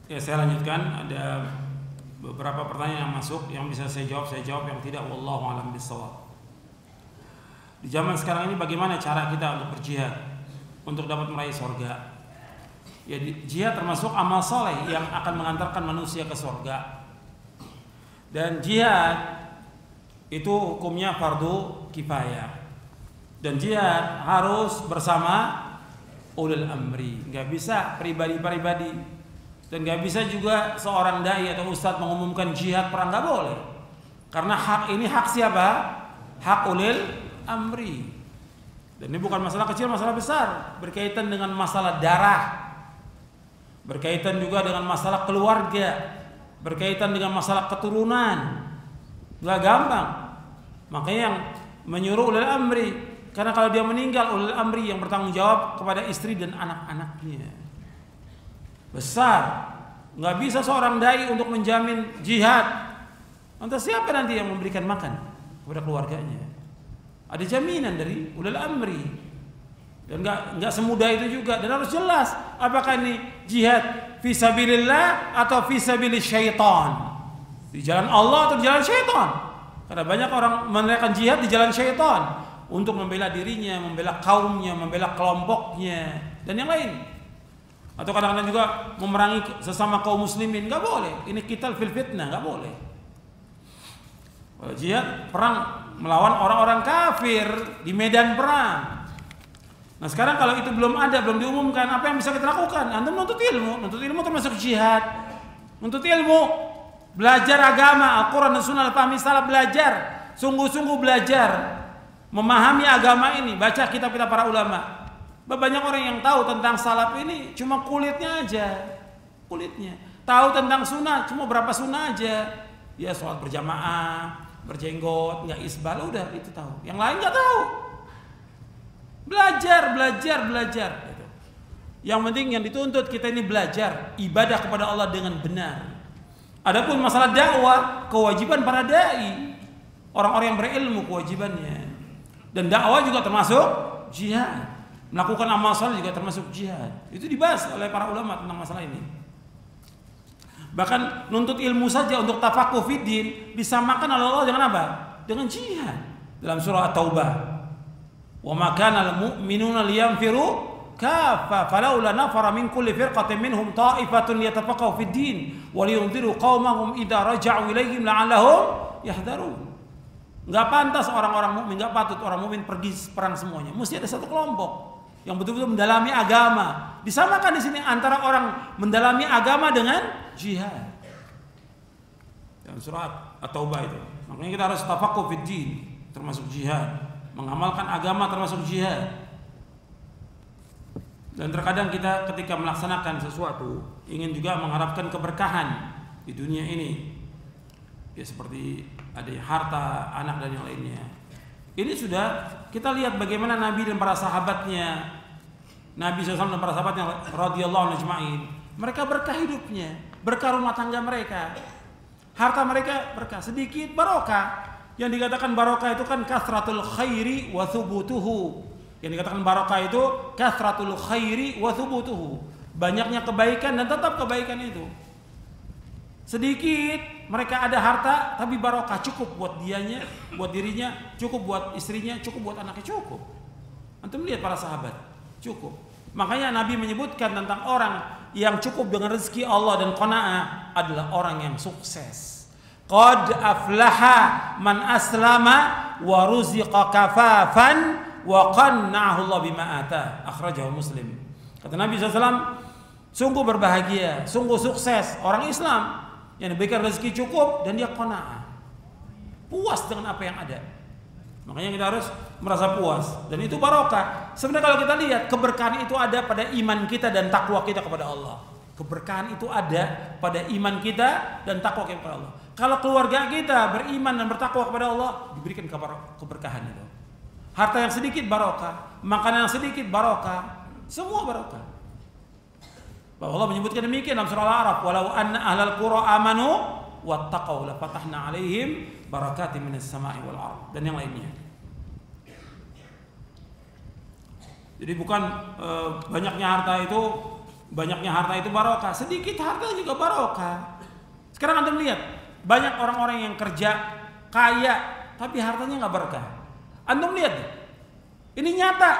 Ya, saya lanjutkan. Ada beberapa pertanyaan yang masuk, yang bisa saya jawab, yang tidak. Wallahu a'lam bishawab. Di zaman sekarang ini bagaimana cara kita untuk berjihad untuk dapat meraih surga? Ya, jihad termasuk amal soleh yang akan mengantarkan manusia ke surga. Dan jihad itu hukumnya fardu kifayah. Dan jihad harus bersama ulil amri. Nggak bisa pribadi-pribadi. Dan nggak bisa juga seorang dai atau ustadz mengumumkan jihad perang, nggak boleh. Karena hak ini hak siapa? Hak ulil amri. Dan ini bukan masalah kecil, masalah besar. Berkaitan dengan masalah darah, berkaitan juga dengan masalah keluarga, berkaitan dengan masalah keturunan. Nggak gampang. Makanya yang menyuruh ulil amri, karena kalau dia meninggal, ulil amri yang bertanggung jawab kepada istri dan anak-anaknya. Besar. Nggak bisa seorang dai untuk menjamin jihad. Lantas siapa nanti yang memberikan makan kepada keluarganya? Ada jaminan dari ulil amri. Dan enggak semudah itu juga, dan harus jelas apakah ini jihad fisabilillah atau fisabilis syaitan. Di jalan Allah atau di jalan syaitan. Karena banyak orang meneriakan jihad di jalan syaitan untuk membela dirinya, membela kaumnya, membela kelompoknya dan yang lain. Atau kadang-kadang juga memerangi sesama kaum muslimin, enggak boleh. Ini qital fil fitnah, enggak boleh. Jihad perang melawan orang-orang kafir di medan perang. Nah, sekarang kalau itu belum ada, belum diumumkan, apa yang bisa kita lakukan? Anda menuntut ilmu. Menuntut ilmu termasuk jihad. Menuntut ilmu, belajar agama, Al-Quran dan Sunnah, pahami salah, belajar, sungguh-sungguh belajar, memahami agama ini, baca kitab-kitab para ulama. Banyak orang yang tahu tentang salaf ini cuma kulitnya aja, kulitnya. Tahu tentang sunnah cuma berapa sunnah aja. Ya, sholat berjamaah, berjenggot, nggak isbal, udah itu tahu. Yang lain nggak tahu. Belajar. Gitu. Yang penting yang dituntut kita ini belajar ibadah kepada Allah dengan benar. Adapun masalah dakwah, kewajiban para dai, orang-orang yang berilmu kewajibannya. Dan dakwah juga termasuk jihad. Melakukan amal saleh juga termasuk jihad. Itu dibahas oleh para ulama tentang masalah ini. Bahkan nuntut ilmu saja untuk tafaqquh fiddin disamakan oleh Allah dengan apa? Dengan jihad. Dalam surah At-Taubah, "Wa ma kana al-mu'minuna liyanfiru kaffa falaula nafara min kulli firqatin minhum ta'ifatun yatafaqahu fid-din wa liyunziru qaumahum idza raja'u ilaihim la'allahum yahdharun." Enggak pantas orang-orang mukmin, enggak patut orang mukmin pergi perang semuanya. Mesti ada satu kelompok yang betul-betul mendalami agama. Disamakan di sini antara orang mendalami agama dengan jihad. Dalam surah At-Taubah itu. Makanya kita harus tafaqquh fid-din, termasuk jihad. Mengamalkan agama termasuk jihad. Dan terkadang kita ketika melaksanakan sesuatu ingin juga mengharapkan keberkahan di dunia ini. Ya, seperti ada harta, anak dan yang lainnya. Ini sudah kita lihat bagaimana Nabi dan para sahabatnya, Nabi SAW dan para sahabatnya radhiyallahu anhum ajma'in, mereka berkah hidupnya, berkah rumah tangga mereka, harta mereka berkah, sedikit barokah. Yang dikatakan barokah itu kan kathratul khairi wa thubutuhu. Yang dikatakan barokah itu kathratul khairi wa thubutuhu, banyaknya kebaikan dan tetap kebaikan itu. Sedikit mereka ada harta tapi barokah, cukup buat dianya, buat dirinya, cukup buat istrinya, cukup buat anaknya, cukup. Antum lihat para sahabat, cukup. Makanya Nabi menyebutkan tentang orang yang cukup dengan rezeki Allah dan qanaah adalah orang yang sukses. Qad aflaha man aslama wa ruziqa kafafan wa qanna'ahu Allah bima ata. Akhrajahu Muslim. Kata Nabi SAW, sungguh berbahagia, sungguh sukses orang Islam yang diberikan rezeki cukup dan dia qanaah, puas dengan apa yang ada. Makanya kita harus merasa puas dan itu barokah. Sebenarnya kalau kita lihat, keberkahan itu ada pada iman kita dan takwa kita kepada Allah. Keberkahan itu ada pada iman kita dan takwa kita kepada Allah. Kalau keluarga kita beriman dan bertakwa kepada Allah, diberikan keberkahan itu. Harta yang sedikit barokah, makanan yang sedikit barokah, semua barokah. Bahwa Allah menyebutkan demikian dalam surah Al-A'raf, walau anna ahlal qura amanu wattaqau la fatahna alaihim barakatim minas sama'i wal ardh, dan yang lainnya. Jadi bukan banyaknya harta itu banyaknya harta itu barokah, sedikit harta juga barokah. Sekarang Anda lihat banyak orang-orang yang kerja kaya tapi hartanya nggak berkah. Anda lihat, ini nyata,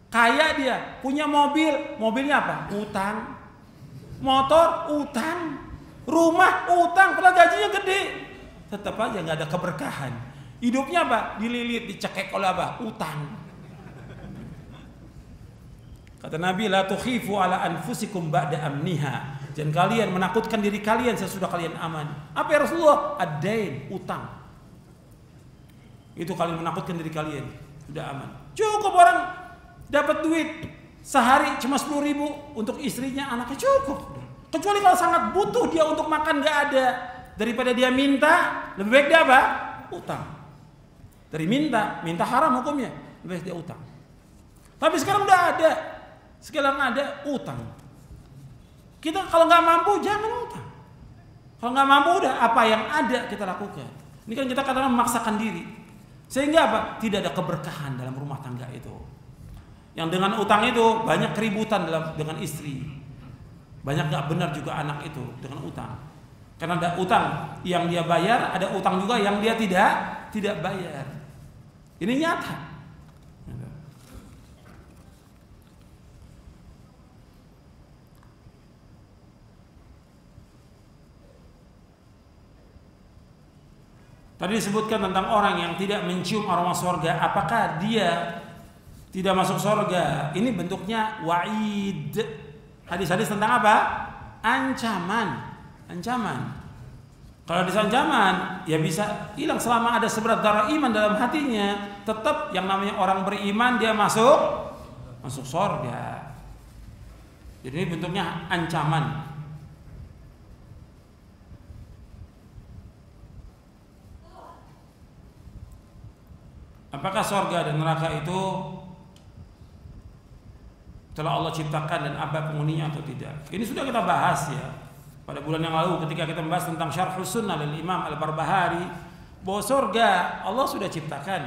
kaya dia, punya mobil, mobilnya apa? Utang, motor utang, rumah utang, padahal gajinya gede, tetap aja nggak ada keberkahan. Hidupnya apa? Dililit, dicekek oleh apa? Utang. Kata Nabi, la tukhifu ala anfusikum ba'da amniha. Jangan kalian menakutkan diri kalian sesudah kalian aman. Apa ya Rasulullah? Ad-dain, utang. Itu kalian menakutkan diri kalian sudah aman. Cukup orang dapat duit sehari cuma 10.000 untuk istrinya, anaknya cukup. Kecuali kalau sangat butuh dia untuk makan nggak ada, daripada dia minta, lebih baik dia apa? Utang. Dari minta haram hukumnya, lebih baik dia utang. Tapi sekarang udah ada. Sekarang ada utang. Kita kalau nggak mampu jangan utang. Kalau nggak mampu udah apa yang ada kita lakukan. Ini kan kita kadang memaksakan diri. Sehingga apa? Tidak ada keberkahan dalam rumah tangga itu. Yang dengan utang itu banyak keributan dengan istri. Banyak nggak benar juga anak itu dengan utang. Karena ada utang yang dia bayar, ada utang juga yang dia tidak bayar. Ini nyata. Tadi disebutkan tentang orang yang tidak mencium aroma surga, apakah dia tidak masuk surga? Ini bentuknya wa'id. Hadis-hadis tentang apa? Ancaman. Kalau ada ancaman, ya bisa hilang selama ada seberat darah iman dalam hatinya. Tetap yang namanya orang beriman dia masuk surga. Jadi ini bentuknya ancaman. Apakah surga dan neraka itu telah Allah ciptakan dan apa penghuninya atau tidak? Ini sudah kita bahas ya pada bulan yang lalu ketika kita membahas tentang Syarhus Sunnah dari Imam Al-Barbahari, bahwa surga Allah sudah ciptakan,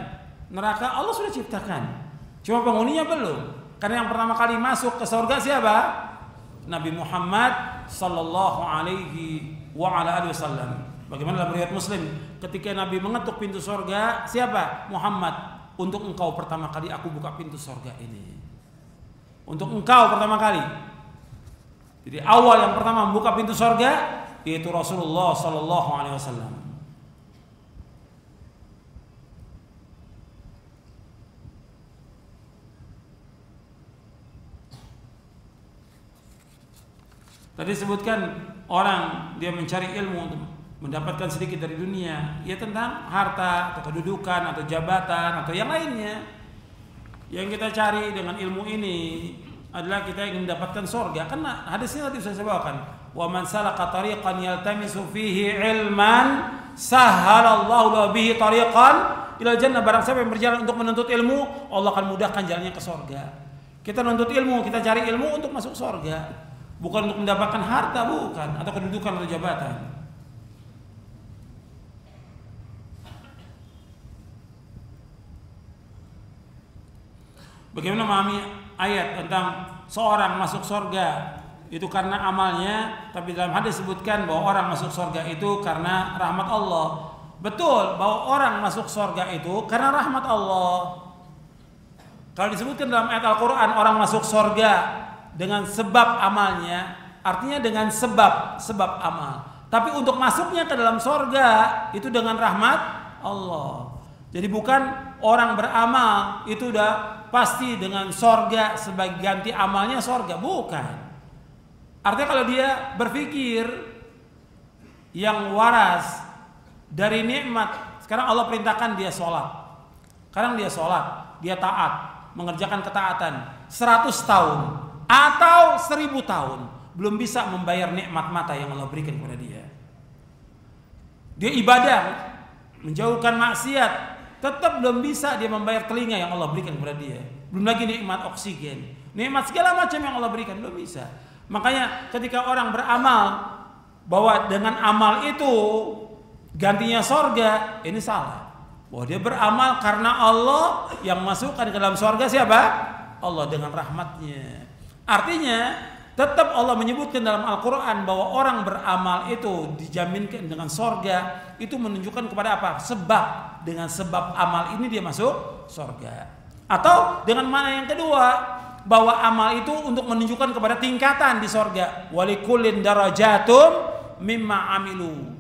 neraka Allah sudah ciptakan, cuma penghuninya belum. Karena yang pertama kali masuk ke surga siapa? Nabi Muhammad sallallahu alaihi wasallam. Bagaimana dalam riwayat Muslim, ketika Nabi mengetuk pintu surga, siapa? Muhammad. Untuk engkau pertama kali aku buka pintu surga ini. Untuk engkau pertama kali. Jadi awal yang pertama membuka pintu surga yaitu Rasulullah sallallahu alaihi wasallam. Tadi disebutkan orang dia mencari ilmu untuk mendapatkan sedikit dari dunia, ya tentang harta atau kedudukan atau jabatan atau yang lainnya. Yang kita cari dengan ilmu ini adalah kita ingin mendapatkan surga. Karena hadisnya tadi saya bawakan, wa man salaka tariqan yaltamisu fihi ilman sahhalallahu lahu bihi tariqan ilal jannah. Barang siapa yang berjalan untuk menuntut ilmu, Allah akan mudahkan jalannya ke surga. Kita menuntut ilmu, kita cari ilmu untuk masuk surga, bukan untuk mendapatkan harta, bukan, atau kedudukan atau jabatan. Bagaimana memahami ayat tentang seorang masuk surga itu karena amalnya, tapi dalam hadis disebutkan bahwa orang masuk surga itu karena rahmat Allah. Betul bahwa orang masuk surga itu karena rahmat Allah. Kalau disebutkan dalam ayat Al-Quran orang masuk surga dengan sebab amalnya, artinya dengan sebab amal. Tapi untuk masuknya ke dalam surga itu dengan rahmat Allah. Jadi bukan orang beramal itu udah pasti dengan sorga sebagai ganti amalnya sorga, bukan. Artinya kalau dia berpikir yang waras dari nikmat, sekarang Allah perintahkan dia sholat, sekarang dia sholat, dia taat, mengerjakan ketaatan 100 tahun atau 1000 tahun belum bisa membayar nikmat mata yang Allah berikan kepada dia. Dia ibadah, menjauhkan maksiat, tetap belum bisa dia membayar telinga yang Allah berikan kepada dia. Belum lagi nikmat oksigen, nikmat segala macam yang Allah berikan, belum bisa. Makanya ketika orang beramal bahwa dengan amal itu gantinya sorga, ini salah. Bahwa dia beramal karena Allah yang masukkan ke dalam sorga siapa? Allah dengan rahmatnya. Artinya Tetap Allah menyebutkan dalam Al-Quran bahwa orang beramal itu dijaminkan dengan sorga. Itu menunjukkan kepada apa? Sebab. Dengan sebab amal ini dia masuk sorga. Atau dengan mana yang kedua, bahwa amal itu untuk menunjukkan kepada tingkatan di sorga. Walikullin darajatum mimma amilu.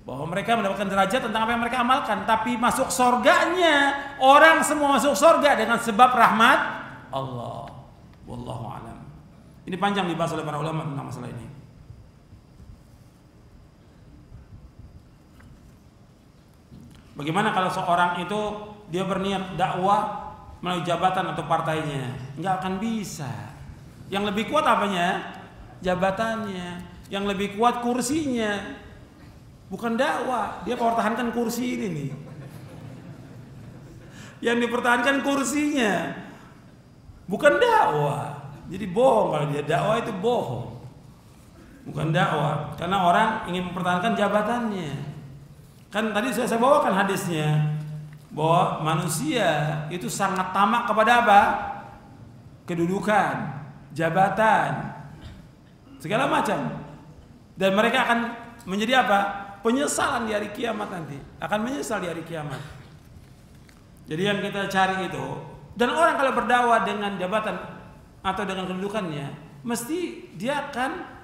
Bahwa mereka mendapatkan derajat tentang apa yang mereka amalkan. Tapi masuk sorganya, orang semua masuk sorga dengan sebab rahmat Allah. Wallahu a'lam. Ini panjang dibahas oleh para ulama tentang masalah ini. Bagaimana kalau seorang itu dia berniat dakwah melalui jabatan atau partainya? Nggak akan bisa. Yang lebih kuat apanya? Jabatannya. Yang lebih kuat kursinya. Bukan dakwah. Dia pertahankan kursi ini nih. Yang dipertahankan kursinya. Bukan dakwah. Jadi bohong kalau dia dakwah itu bohong. Bukan dakwah. Karena orang ingin mempertahankan jabatannya. Kan tadi sudah saya bawakan hadisnya bahwa manusia itu sangat tamak kepada apa? Kedudukan, jabatan, segala macam. Dan mereka akan menjadi apa? Penyesalan di hari kiamat nanti. Akan menyesal di hari kiamat. Jadi yang kita cari itu. Dan orang kalau berdakwah dengan jabatan atau dengan kedudukannya, mesti dia akan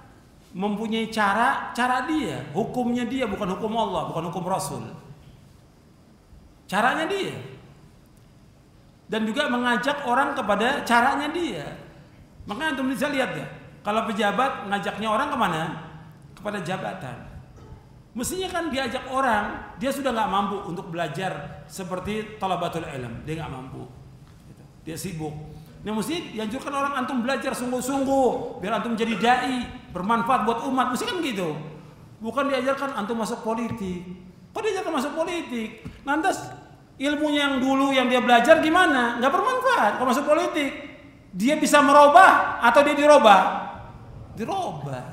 mempunyai cara dia, hukumnya dia, bukan hukum Allah, bukan hukum Rasul. Caranya dia. Dan juga mengajak orang kepada caranya dia. Makanya antum bisa lihat ya, kalau pejabat ngajaknya orang kemana? Kepada jabatan. Mestinya kan diajak orang, dia sudah nggak mampu untuk belajar seperti talabatul ilm, dia nggak mampu, dia sibuk. Nah mesti dianjurkan orang antum belajar sungguh-sungguh biar antum jadi dai, bermanfaat buat umat, mesti kan gitu. Bukan diajarkan antum masuk politik. Kok diajarkan masuk politik? Lantas ilmunya yang dulu yang dia belajar gimana? Nggak bermanfaat kalau masuk politik. Dia bisa merubah atau dia dirubah? Dirubah.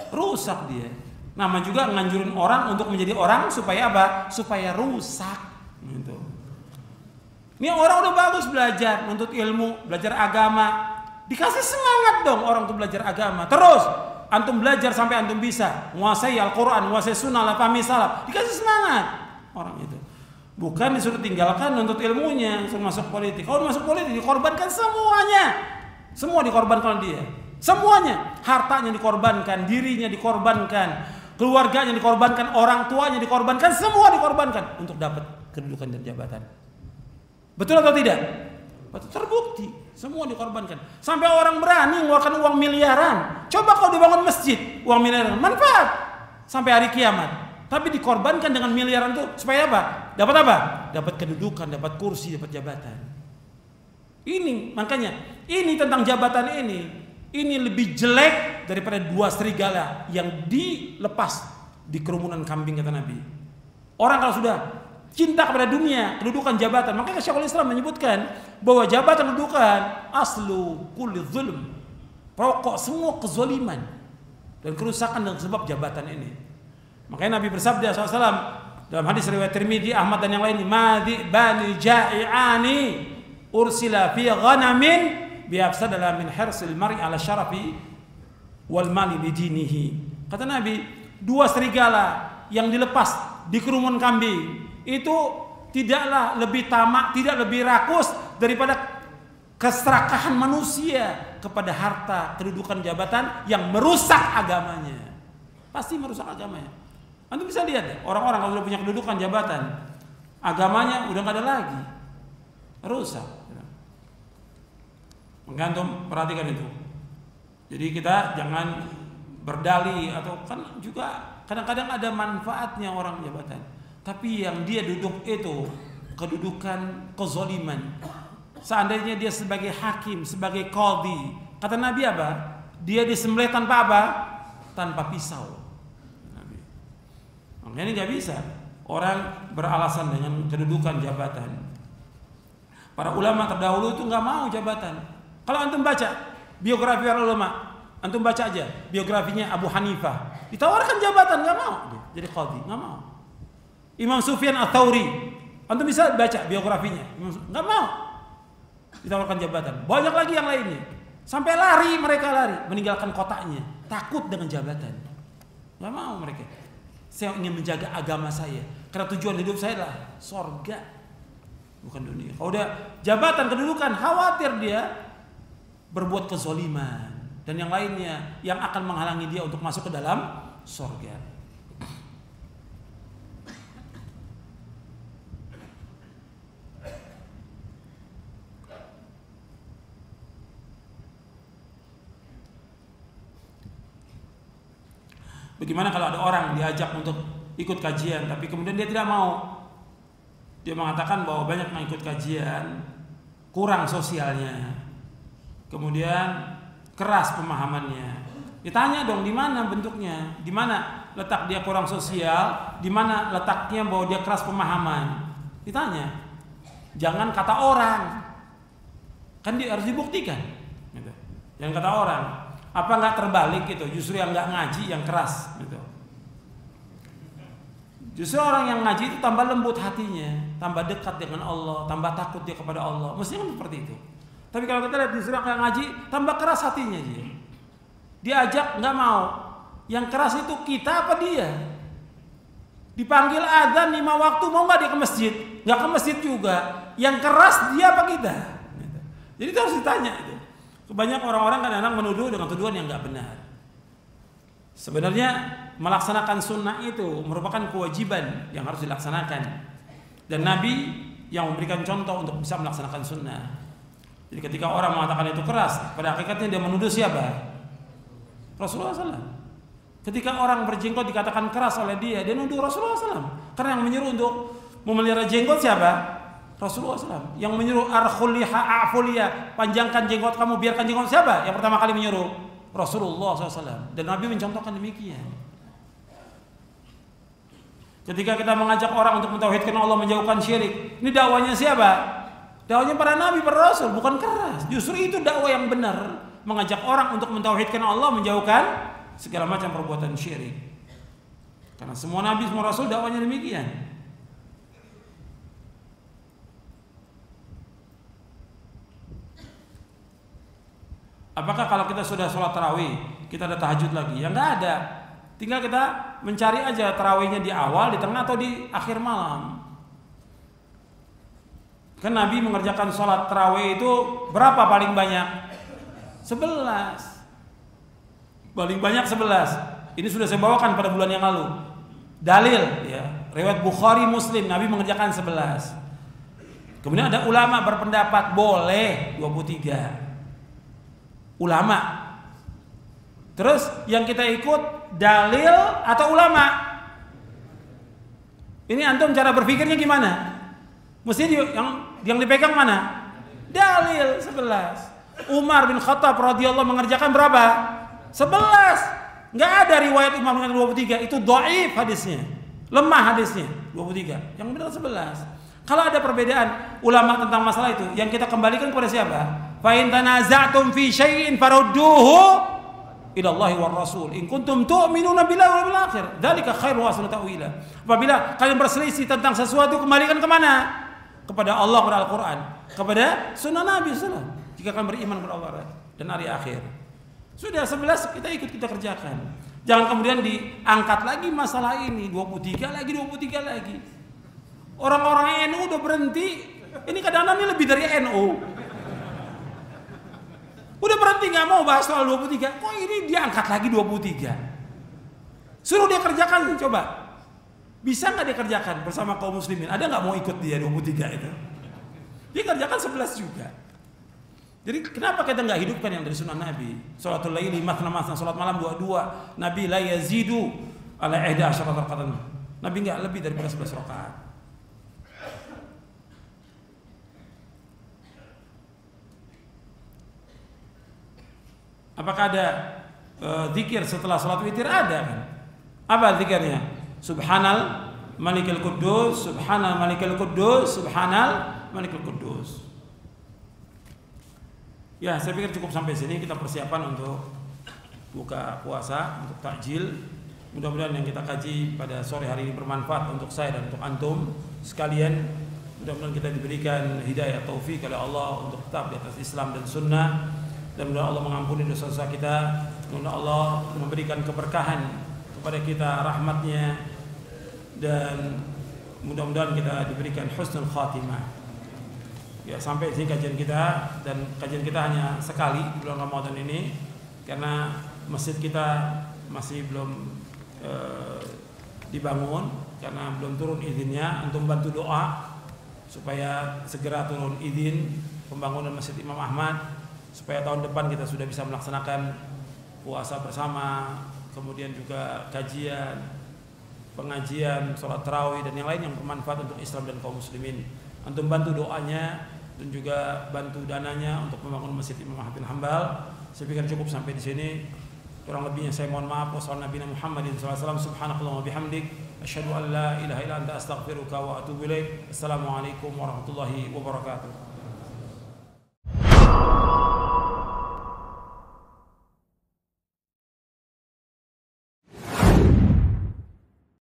Rusak dia. Nama juga nganjurin orang untuk menjadi orang supaya apa? Supaya rusak. Gitu. Ini orang udah bagus belajar, menuntut ilmu, belajar agama. Dikasih semangat dong orang untuk belajar agama. Terus antum belajar sampai antum bisa menguasai Al-Quran, menguasai sunnah, pahami salaf. Dikasih semangat orang itu. Bukan disuruh tinggalkan menuntut ilmunya, suruh masuk politik. Kalau masuk politik dikorbankan semuanya. Semua dikorbankan dia. Semuanya. Hartanya dikorbankan, dirinya dikorbankan, keluarganya dikorbankan, orang tuanya dikorbankan, semua dikorbankan untuk dapat kedudukan dan jabatan. Betul atau tidak? Betul, terbukti. Semua dikorbankan. Sampai orang berani mengeluarkan uang miliaran. Coba kau dibangun masjid, uang miliaran, manfaat sampai hari kiamat. Tapi dikorbankan dengan miliaran itu supaya apa? Dapat apa? Dapat kedudukan, dapat kursi, dapat jabatan. Ini makanya, ini tentang jabatan ini lebih jelek daripada dua serigala yang dilepas di kerumunan kambing, kata Nabi. Orang kalau sudah cinta kepada dunia, kedudukan, jabatan. Makanya Syekhul Islam menyebutkan bahwa jabatan kedudukan aslu kulli zulm. Pokok semua kezaliman dan kerusakan dengan sebab jabatan ini. Makanya Nabi bersabda SAW dalam hadis riwayat Tirmidzi, Ahmad dan yang lain, "Madhi bani ja'i'ani ursila fi ghanamin biafsadala min hirsil mar'i ala syarafi wal mali lidinihi." Kata Nabi, dua serigala yang dilepas di kerumunan kambing itu tidaklah lebih tamak, tidak lebih rakus daripada keserakahan manusia kepada harta, kedudukan, jabatan yang merusak agamanya. Pasti merusak agamanya. Anda bisa lihat ya, orang-orang kalau sudah punya kedudukan, jabatan, agamanya udah nggak ada lagi, rusak. Menggantung, perhatikan itu. Jadi kita jangan berdalih atau kan juga kadang-kadang ada manfaatnya orang jabatan. Tapi yang dia duduk itu kedudukan kezaliman. Seandainya dia sebagai hakim, sebagai qadhi, kata Nabi apa? Dia disembelih tanpa apa? Tanpa pisau. Nabi. Makanya ini nggak bisa orang beralasan dengan kedudukan jabatan. Para ulama terdahulu itu nggak mau jabatan. Kalau antum baca biografi para ulama, antum baca aja biografinya Abu Hanifah, ditawarkan jabatan nggak mau, jadi qadhi nggak mau. Imam Sufyan Ats-Tsauri, antum bisa baca biografinya, nggak mau ditawarkan jabatan. Banyak lagi yang lainnya. Sampai lari, mereka lari, meninggalkan kotanya, takut dengan jabatan. Gak mau mereka. Saya ingin menjaga agama saya, karena tujuan hidup saya adalah sorga, bukan dunia. Kalau udah jabatan, kedudukan, khawatir dia berbuat kezoliman dan yang lainnya yang akan menghalangi dia untuk masuk ke dalam sorga. Bagaimana kalau ada orang diajak untuk ikut kajian tapi kemudian dia tidak mau? Dia mengatakan bahwa banyak yang ikut kajian kurang sosialnya, kemudian keras pemahamannya. Ditanya dong, di mana bentuknya? Di mana letak dia kurang sosial? Di mana letaknya bahwa dia keras pemahaman? Ditanya. Jangan kata orang. Kan dia harus dibuktikan. Gitu. Jangan kata orang. Apa nggak terbalik gitu? Justru yang nggak ngaji yang keras gitu. Justru orang yang ngaji itu tambah lembut hatinya, tambah dekat dengan Allah, tambah takut dia kepada Allah. Mestinya kan seperti itu. Tapi kalau kita lihat justru yang ngaji tambah keras hatinya dia. Diajak nggak mau. Yang keras itu kita apa dia? Dipanggil adzan 5 waktu mau nggak dia ke masjid? Nggak ke masjid juga. Yang keras dia apa kita? Jadi itu harus ditanya itu. Kebanyakan orang-orang kadang-kadang menuduh dengan tuduhan yang nggak benar. Sebenarnya melaksanakan sunnah itu merupakan kewajiban yang harus dilaksanakan. Dan Nabi yang memberikan contoh untuk bisa melaksanakan sunnah. Jadi ketika orang mengatakan itu keras, pada hakikatnya dia menuduh siapa? Rasulullah SAW. Ketika orang berjenggot dikatakan keras oleh dia nuduh Rasulullah SAW. Karena yang menyuruh untuk memelihara jenggot siapa? Rasulullah SAW. Yang menyuruh arkhuliha a'fuliya, panjangkan jenggot kamu, biarkan jenggot, siapa yang pertama kali menyuruh? Rasulullah SAW. Dan Nabi mencontohkan demikian. Ketika kita mengajak orang untuk mentauhidkan Allah, menjauhkan syirik, ini dakwanya siapa? Dakwanya para nabi, para rasul, bukan keras. Justru itu dakwah yang benar, mengajak orang untuk mentauhidkan Allah, menjauhkan segala macam perbuatan syirik. Karena semua nabi, semua rasul dakwanya demikian. Apakah kalau kita sudah sholat tarawih, kita ada tahajud lagi? Ya nggak ada. Tinggal kita mencari aja tarawihnya di awal, di tengah atau di akhir malam. Kan Nabi mengerjakan sholat tarawih itu berapa paling banyak? 11. Paling banyak 11. Ini sudah saya bawakan pada bulan yang lalu. Dalil ya, riwayat Bukhari Muslim, Nabi mengerjakan 11. Kemudian ada ulama berpendapat boleh 23. Ulama. Terus yang kita ikut dalil atau ulama? Ini antum cara berpikirnya gimana? Mesti yang dipegang mana? Dalil 11. Umar bin Khattab radhiyallahu mengerjakan berapa? 11. Enggak ada riwayat Umar mengerjakan 23. Itu dhaif hadisnya. Lemah hadisnya 23. Yang benar 11. Kalau ada perbedaan ulama tentang masalah itu, yang kita kembalikan kepada siapa? Fa in tanaza'tum fi syai'in farudduhu ila Allah war Rasul in kuntum tu'minuna billahi wal yawmil akhir. Dzalika khairu wa ahsanu ta'wila. Apabila kalian berselisih tentang sesuatu, kembalikan kemana? Kepada Allah, kepada Al-Qur'an, kepada sunnah Nabi sallallahu alaihi wasallam. Jika kalian beriman kepada Allah dan hari akhir. Sudah 11 kita ikut, kita kerjakan. Jangan kemudian diangkat lagi masalah ini 23 lagi. Orang-orang NU udah berhenti. Ini kadang-kadang ini lebih dari NU. Udah berhenti, nggak mau bahas soal 23. Kok ini dia angkat lagi 23? Suruh dia kerjakan, coba. Bisa nggak dia kerjakan bersama kaum muslimin? Ada nggak mau ikut dia 23 itu? Dia kerjakan 11 juga. Jadi kenapa kita nggak hidupkan yang dari sunnah Nabi? Sholatul laili mathna, sholat malam 2-2. Nabi la yazidu ala 11 rakaatan. Nabi nggak lebih daripada 11 rakaat. Apakah ada zikir setelah salat witir? Ada kan? Apa zikirnya? Subhanal Malikul Quddus, Subhanal Malikul Quddus, Subhanal Malikul Quddus. Ya, saya pikir cukup sampai sini. Kita persiapan untuk buka puasa, untuk takjil. Mudah-mudahan yang kita kaji pada sore hari ini bermanfaat untuk saya dan untuk antum sekalian. Mudah-mudahan kita diberikan hidayah taufik oleh Allah untuk tetap di atas Islam dan sunnah. dan mudah Allah mengampuni dosa-dosa kita, mudah Allah memberikan keberkahan kepada kita, rahmatnya, dan mudah-mudahan kita diberikan husnul khatimah. Ya, sampai di sini kajian kita, dan kajian kita hanya sekali di bulan Ramadan ini karena masjid kita masih belum dibangun karena belum turun izinnya. Untuk bantu doa supaya segera turun izin pembangunan Masjid Imam Ahmad, supaya tahun depan kita sudah bisa melaksanakan puasa bersama, kemudian juga kajian, pengajian, sholat tarawih dan yang lain yang bermanfaat untuk Islam dan kaum muslimin. Antum bantu doanya dan juga bantu dananya untuk membangun Masjid Imam Ahmad bin Hanbal. Saya pikir cukup sampai di sini. Kurang lebihnya saya mohon maaf. Wassalamualaikum warahmatullahi wabarakatuh. Subhanakallahumma wa bihamdik, asyhadu an la ilaha illa anta astaghfiruka wa atubu ilaik. Assalamualaikum warahmatullahi wabarakatuh.